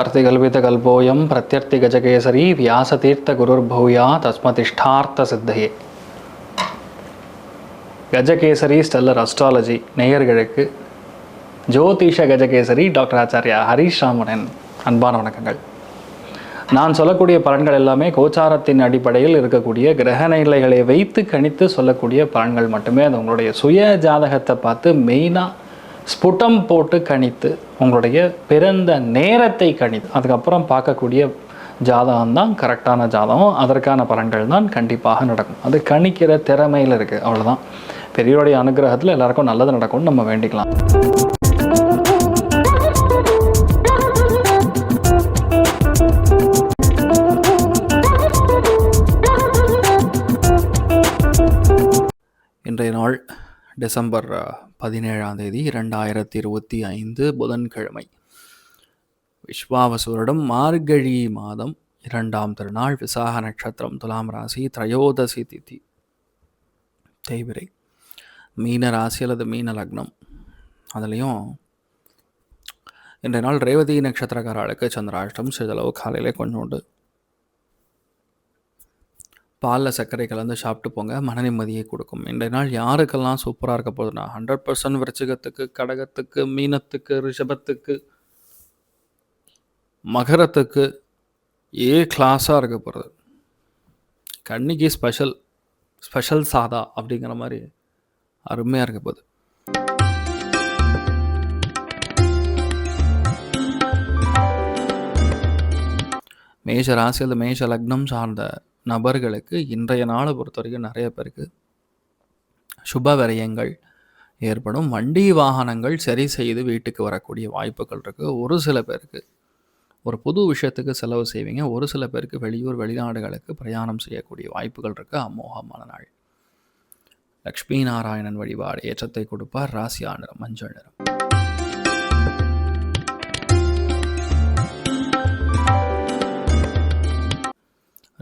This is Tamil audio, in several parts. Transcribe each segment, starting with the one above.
अर्तिकल्पितकल्पोऽयं प्रत्यर्थिगजकेसरी व्यासतीर्थगुरुर्भूया தஸ்மதிஷ்டார்த்த கஜகேசரி ஸ்டெல்லர் அஸ்ட்ராலஜி நேயர்களுக்கு ஜோதிஷ கஜகேசரி டாக்டர் ஆச்சாரியா ஹரீஷ் ராமனின் அன்பான வணக்கங்கள். நான் சொல்லக்கூடிய பலன்கள் எல்லாமே கோச்சாரத்தின் அடிப்படையில் இருக்கக்கூடிய கிரக நிலைகளை வைத்து கணித்து சொல்லக்கூடிய பலன்கள் மட்டுமே. அது உங்களுடைய சுய ஜாதகத்தை பார்த்து மெயினாக ஸ்புட்டம் போட்டு கணித்து உங்களுடைய பிறந்த நேரத்தை கணித்து அதுக்கப்புறம் பார்க்கக்கூடிய ஜாதகம் தான் கரெக்டான ஜாதகம். அதற்கான பலன்கள் தான் கண்டிப்பாக நடக்கும். அது கணிக்கிற திறமையில் இருக்குது, அவ்வளோதான். பெரியோருடைய அனுகிரகத்தில் எல்லாருக்கும் நல்லது நடக்கும்னு நம்ம வேண்டிக்கலாம். இன்றைய நாள் டிசம்பர் 17 2025 புதன்கிழமை. விஸ்வாவசுவரிடம் மார்கழி மாதம் 2ஆம் திருநாள், விசாக நட்சத்திரம், துலாம் ராசி, திரையோதசி திதி, தேய்பிரை, மீன ராசி அல்லது மீன லக்னம். அதுலேயும் இன்றைய நாள் ரேவதி நட்சத்திரக்காரர்களுக்கு சந்திராஷ்டம். சிறிதளவு காலையில் கொஞ்சோண்டு பாலில் சர்க்கரை கலந்து சாப்பிட்டு போங்க, மன நிம்மதியை கொடுக்கும். இன்றைய நாள் யாருக்கெல்லாம் சூப்பராக இருக்க போகுதுன்னா 100% விருச்சிகத்துக்கு, கடகத்துக்கு, மீனத்துக்கு, ரிஷபத்துக்கு, மகரத்துக்கு கிளாஸாக இருக்க போகிறது. கன்னிக்கு ஸ்பெஷல் சாதா அப்படிங்கிற மாதிரி அருமையாக இருக்க போகுது. மேஷ ராசி அல்லது மேஷ லக்னம் சார்ந்த நபர்களுக்கு இன்றைய நாளை பொறுத்த வரைக்கும் நிறைய பேருக்கு சுப விரயங்கள் ஏற்படும். வண்டி வாகனங்கள் சரி செய்து வீட்டுக்கு வரக்கூடிய வாய்ப்புகள் இருக்குது. ஒரு சில பேருக்கு ஒரு புது விஷயத்துக்கு செலவு செய்வீங்க. ஒரு சில பேருக்கு வெளியூர் வெளிநாடுகளுக்கு பிரயாணம் செய்யக்கூடிய வாய்ப்புகள் இருக்குது. அமோகமான நாள். லக்ஷ்மி நாராயணன் வழிபாடு ஏற்றத்தை கொடுப்பார். ராசி நிறம் மஞ்சள் நிறம்.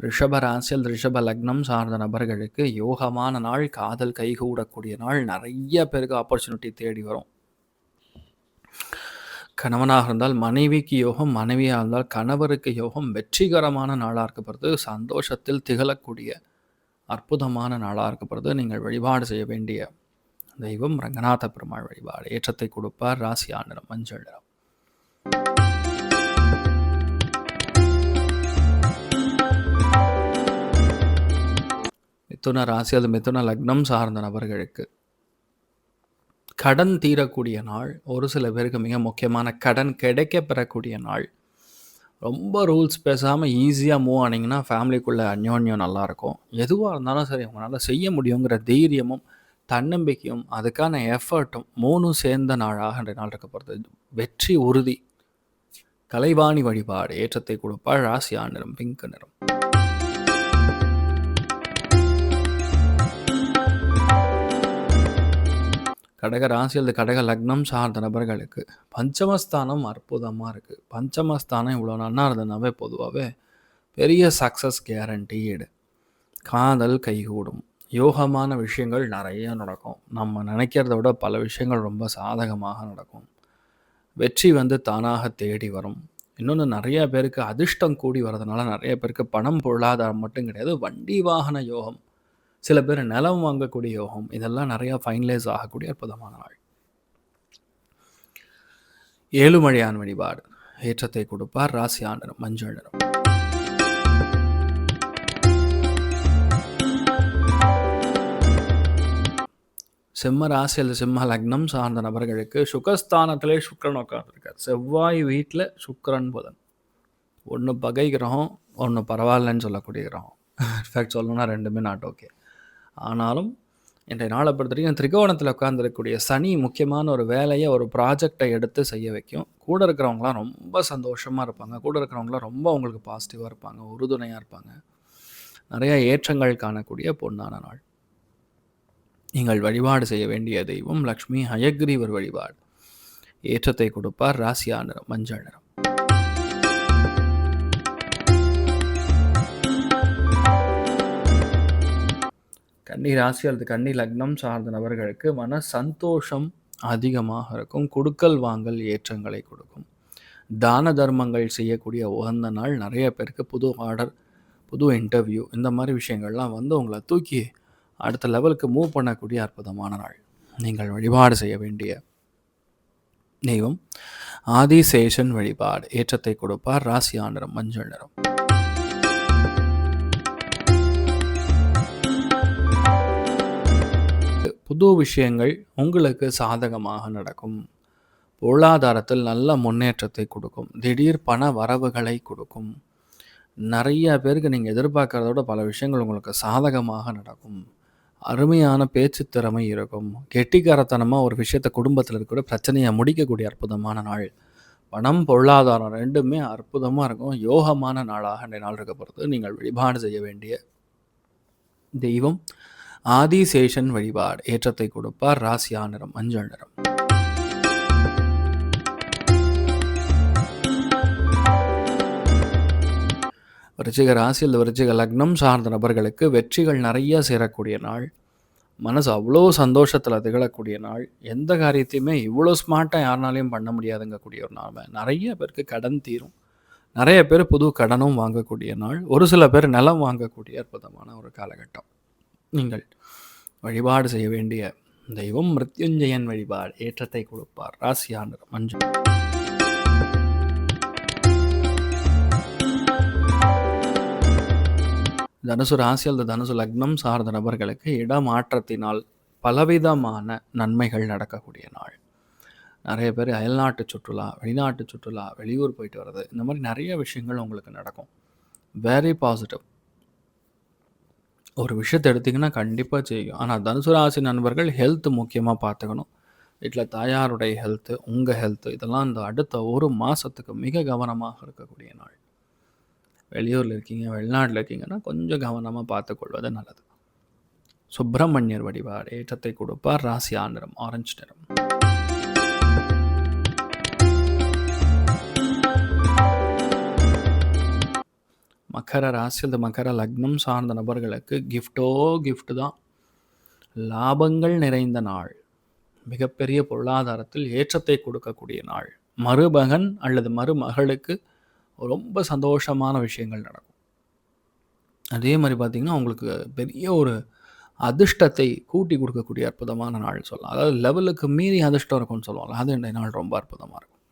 ரிஷப ராசியில் ரிஷப லக்னம் சார்ந்த நபர்களுக்கு யோகமான நாள். காதல் கைகூடக்கூடிய நாள். நிறைய பேருக்கு ஆப்பர்ச்சுனிட்டி தேடி வரும். கணவனாக இருந்தால் மனைவிக்கு யோகம், மனைவியாக இருந்தால் கணவருக்கு யோகம். வெற்றிகரமான நாளாக இருக்கப்படுறது. சந்தோஷத்தில் திகழக்கூடிய அற்புதமான நாளாக இருக்கப்படுறது. நீங்கள் வழிபாடு செய்ய வேண்டிய தெய்வம் ரங்கநாத பெருமாள் வழிபாடு ஏற்றத்தை கொடுப்பார். ராசி நிறம் மஞ்சள் நிறம். மிதுன ராசி அது மிதுன லக்னம் சார்ந்த நபர்களுக்கு கடன் தீரக்கூடிய நாள். ஒரு சில பேருக்கு மிக முக்கியமான கடன் கிடைக்க பெறக்கூடிய நாள். ரொம்ப ரூல்ஸ் பேசாமல் ஈஸியாக மூவ் ஆனீங்கன்னா ஃபேமிலிக்குள்ளே அந்யோன்யம் நல்லாயிருக்கும். எதுவாக இருந்தாலும் சரி உங்களால் செய்ய முடியுங்கிற தைரியமும் தன்னம்பிக்கையும் அதுக்கான எஃபர்ட்டும் 3 சேர்ந்த நாளாக இன்றைய நாள் இருக்கப்படுறது. வெற்றி உறுதி. கலைவாணி வழிபாடு ஏற்றத்தை கொடுப்பாள். ராசி நிறம் பிங்க் நிறம். கடக ராசி அல்லது கடக லக்னம் சார்ந்த நபர்களுக்கு பஞ்சமஸ்தானம் அற்புதமாக இருக்குது. பஞ்சமஸ்தானம் இவ்வளோ நல்லா இருந்ததுனாவே பொதுவாகவே பெரிய சக்ஸஸ் கேரண்டீடு. காதல் கைகூடும். யோகமான விஷயங்கள் நிறைய நடக்கும். நம்ம நினைக்கிறத விட பல விஷயங்கள் ரொம்ப சாதகமாக நடக்கும். வெற்றி தானாக தேடி வரும். இன்னொன்று, நிறைய பேருக்கு அதிர்ஷ்டம் கூடி வர்றதுனால நிறைய பேருக்கு பணம் பொருளாதாரம் மட்டும் கிடையாது, வண்டி வாகன யோகம், சில பேர் நிலம் வாங்கக்கூடிய யோகம், இதெல்லாம் நிறையா ஃபைனலைஸ் ஆகக்கூடிய அற்புதமான நாள். ஏழுமலையான் வழிபாடு ஏற்றத்தை கொடுப்பார். ராசி நிறம் மஞ்சள் நிறம். சிம்ம ராசி அல்லது சிம்ம லக்னம் சார்ந்த நபர்களுக்கு சுகஸ்தானத்திலே சுக்கிரன் உட்காந்துருக்கார். செவ்வாய் வீட்டில் சுக்கிரன் புதன். ஒன்று பகை கிரகம், ஒன்று பரவாயில்லன்னு சொல்லக்கூடிய கிரகம். இன்ஃபேக்ட் சொல்லணும்னா ரெண்டுமே நாட் ஓகே. ஆனாலும் இன்றைய நாளை பொறுத்த வரைக்கும் திரிகோணத்தில் உட்காந்துருக்கக்கூடிய சனி முக்கியமான ஒரு வேலையை, ஒரு ப்ராஜெக்டை எடுத்து செய்ய வைக்கும். கூட இருக்கிறவங்களாம் ரொம்ப சந்தோஷமாக இருப்பாங்க. கூட இருக்கிறவங்களாம் ரொம்ப அவங்களுக்கு பாசிட்டிவாக இருப்பாங்க, உறுதுணையாக இருப்பாங்க. நிறைய ஏற்றங்கள் காணக்கூடிய பொன்னான நாள். நீங்கள் வழிபாடு செய்ய வேண்டிய தெய்வம் லக்ஷ்மி ஹயக்ரீவர் வழிபாடு ஏற்றத்தை கொடுப்பார். ராசி நிறம் மஞ்சள் நிறம். கன்னி ராசி அல்லது கன்னி லக்னம் சார்ந்த நபர்களுக்கு மன சந்தோஷம் அதிகமாக இருக்கும். கொடுக்கல் வாங்கல் ஏற்றங்களை கொடுக்கும். தான தர்மங்கள் செய்யக்கூடிய உகந்த நாள். நிறைய பேருக்கு புது ஆர்டர், புது இன்டர்வியூ இந்த மாதிரி விஷயங்கள்லாம் வந்து உங்களை தூக்கி அடுத்த லெவலுக்கு மூவ் பண்ணக்கூடிய அற்புதமான நாள். நீங்கள் வழிபாடு செய்ய வேண்டிய தெய்வம் ஆதிசேஷன் வழிபாடு. ஏற்றத்தை கொடுப்பார். ராசியா நிறம் மஞ்சள் நிறம். புது விஷயங்கள் உங்களுக்கு சாதகமாக நடக்கும். பொருளாதாரத்தில் நல்ல முன்னேற்றத்தை கொடுக்கும். திடீர் பண வரவுகளை கொடுக்கும். நிறைய பேருக்கு நீங்கள் எதிர்பார்க்கறதோட பல விஷயங்கள் உங்களுக்கு சாதகமாக நடக்கும். அருமையான பேச்சு திறமை இருக்கும். கெட்டிக்காரத்தனமாக ஒரு விஷயத்தை குடும்பத்தில் இருக்கிற பிரச்சனையை முடிக்கக்கூடிய அற்புதமான நாள். பணம் பொருளாதாரம் ரெண்டுமே அற்புதமாக இருக்கும். யோகமான நாளாக இந்த நாள் இருக்க போகிறது. நீங்கள் வழிபாடு செய்ய வேண்டிய தெய்வம் ஆதிசேஷன் வழிபாடு. ஏற்றத்தை கொடுப்பார். ராசியா நிறம் மஞ்சள் நிறம். விருச்சிக ராசி அல்லது விருச்சிக லக்னம் சார்ந்த நபர்களுக்கு வெற்றிகள் நிறைய சேரக்கூடிய நாள். மனசு அவ்வளோ சந்தோஷத்தில் திகழக்கூடிய நாள். எந்த காரியத்தையுமே இவ்வளோ ஸ்மார்ட்டாக யாருனாலையும் பண்ண முடியாதுங்கக்கூடிய ஒரு நாள். நிறைய பேருக்கு கடன் தீரும். நிறைய பேர் புது கடனும் வாங்கக்கூடிய நாள். ஒரு சில பேர் நிலம் வாங்கக்கூடிய அற்புதமான ஒரு காலகட்டம். நீங்கள் வழிபாடு செய்ய வேண்டிய தெய்வம் மிருத்யுஞ்சயன் வழிபாடு. ஏற்றத்தை கொடுப்பார். ராசியா நிறம் மஞ்சள். தனுசு ராசி அல்லது தனுசு லக்னம் சார்ந்த நபர்களுக்கு இடமாற்றத்தினால் பலவிதமான நன்மைகள் நடக்கக்கூடிய நாள். நிறைய பேர் அயல்நாட்டு சுற்றுலா, வெளிநாட்டு சுற்றுலா, வெளியூர் போயிட்டு வர்றது, இந்த மாதிரி நிறைய விஷயங்கள் உங்களுக்கு நடக்கும். Very positive. ஒரு விஷயத்தை எடுத்திங்கன்னா கண்டிப்பாக செய்யும். ஆனால் தனுசு ராசி நண்பர்கள் ஹெல்த் முக்கியமாக பார்த்துக்கணும். வீட்டில் தாயாருடைய ஹெல்த்து, உங்கள் ஹெல்த்து, இதெல்லாம் இந்த அடுத்த ஒரு மாதத்துக்கு மிக கவனமாக இருக்கக்கூடிய நாள். வெளியூரில் இருக்கீங்க, வெளிநாட்டில் இருக்கீங்கன்னா கொஞ்சம் கவனமாக பார்த்துக்கொள்வது நல்லது. சுப்பிரமணியர் வழிபாடு. ஏற்றத்தை கொடுப்பார். ராசியா நிறம் ஆரஞ்சு நிறம். மகர ராசி அல்லது மகர லக்னம் சார்ந்த நபர்களுக்கு கிஃப்ட் தான். லாபங்கள் நிறைந்த நாள். மிகப்பெரிய பொருளாதாரத்தில் ஏற்றத்தை கொடுக்கக்கூடிய நாள். மருமகன் அல்லது மருமகளுக்கு ரொம்ப சந்தோஷமான விஷயங்கள் நடக்கும். அதே மாதிரி பார்த்திங்கன்னா உங்களுக்கு பெரிய ஒரு அதிர்ஷ்டத்தை கூட்டி கொடுக்கக்கூடிய அற்புதமான நாள் சொல்லலாம். அதாவது லெவலுக்கு மீறி அதிர்ஷ்டம் இருக்கும்னு சொல்லுவாங்க. அது இந்த நாள் ரொம்ப அற்புதமாக இருக்கும்.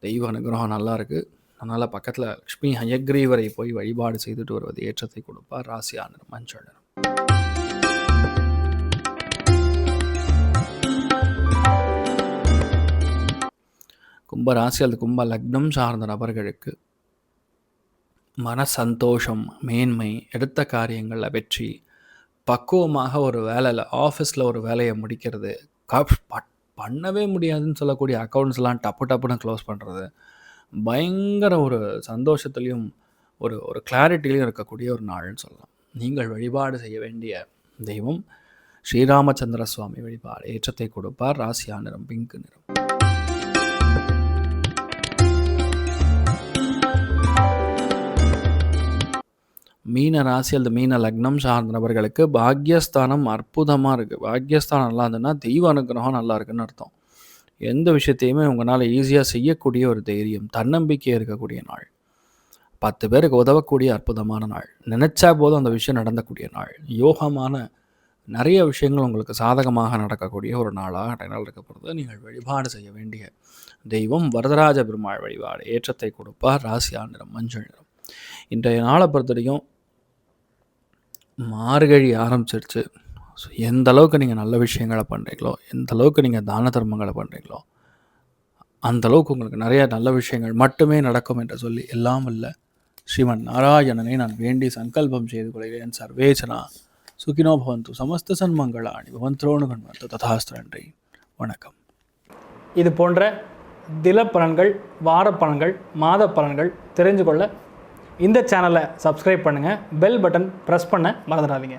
தெய்வ அனுகிரகம் நல்லா இருக்குது. அதனால் பக்கத்தில் லக்ஷ்மி ஹயக்ரீவரை போய் வழிபாடு செய்துட்டு வருவது ஏற்றத்தை கொடுப்பார். ராசியா நிறம் மஞ்சள் நிறம். கும்ப ராசி அல்லது கும்ப லக்னம் சார்ந்த நபர்களுக்கு மன சந்தோஷம், மேன்மை, எடுத்த காரியங்களில் வெற்றி, பக்குவமாக ஒரு வேலையில் ஆஃபீஸில் ஒரு வேலையை முடிக்கிறது, பண்ணவே முடியாதுன்னு சொல்லக்கூடிய அக்கௌண்ட்ஸ்லாம் டப்புன்னு க்ளோஸ் பண்ணுறது, பயங்கர ஒரு சந்தோஷத்துலேயும் ஒரு கிளாரிட்டிலையும் இருக்கக்கூடிய ஒரு நாள்னு சொல்லலாம். நீங்கள் வழிபாடு செய்ய வேண்டிய தெய்வம் ஸ்ரீராமச்சந்திர சுவாமி வழிபாடு. ஏற்றத்தை கொடுப்பார். ராசியா நிறம் பிங்க் நிறம். மீன ராசி அல்லது மீன லக்னம் சார்ந்த நபர்களுக்கு பாக்யஸ்தானம் அற்புதமாக இருக்குது. பாக்யஸ்தானம் நல்லா இருந்ததுன்னா தெய்வ அனுகிரகம் நல்லா இருக்குன்னு அர்த்தம். எந்த விஷயத்தையுமே உங்களால் ஈஸியாக செய்யக்கூடிய ஒரு தைரியம், தன்னம்பிக்கை இருக்கக்கூடிய நாள். 10 பேருக்கு உதவக்கூடிய அற்புதமான நாள். நினச்சா போதும் அந்த விஷயம் நடந்தக்கூடிய நாள். யோகமான நிறைய விஷயங்கள் உங்களுக்கு சாதகமாக நடக்கக்கூடிய ஒரு நாளாக நாள் இருக்கப்படுறது. நீங்கள் வழிபாடு செய்ய வேண்டிய தெய்வம் வரதராஜ பெருமாள் வழிபாடு. ஏற்றத்தை கொடுப்பார். ராசியா நிறம் மஞ்சள் நிறம். இன்றைய நாளை பொறுத்தவரைக்கும் மார்கழி ஆரம்பிச்சிருச்சு. ஸோ எந்த அளவுக்கு நீங்கள் நல்ல விஷயங்களை பண்ணுறீங்களோ, எந்த அளவுக்கு நீங்கள் தான தர்மங்களை பண்ணுறீங்களோ, அந்த அளவுக்கு உங்களுக்கு நிறைய நல்ல விஷயங்கள் மட்டுமே நடக்கும் என்று சொல்லி எல்லாம் வல்ல ஸ்ரீமன் நாராயணனை நான் வேண்டி சங்கல்பம் செய்து கொள்கிறேன். சர்வேஜனா சுகினோ பவந்து சமஸ்த சன்மங்களாணி பவந்தோணுகன் வந்து ததாஸ்து. நன்றி, வணக்கம். இது போன்ற தினப்பலன்கள், வாரப்பலன்கள், மாத பலன்கள் தெரிஞ்சு கொள்ள இந்த சேனலை சப்ஸ்கிரைப் பண்ணுங்கள். பெல் பட்டன் ப்ரெஸ் பண்ண மறந்துடாதீங்க.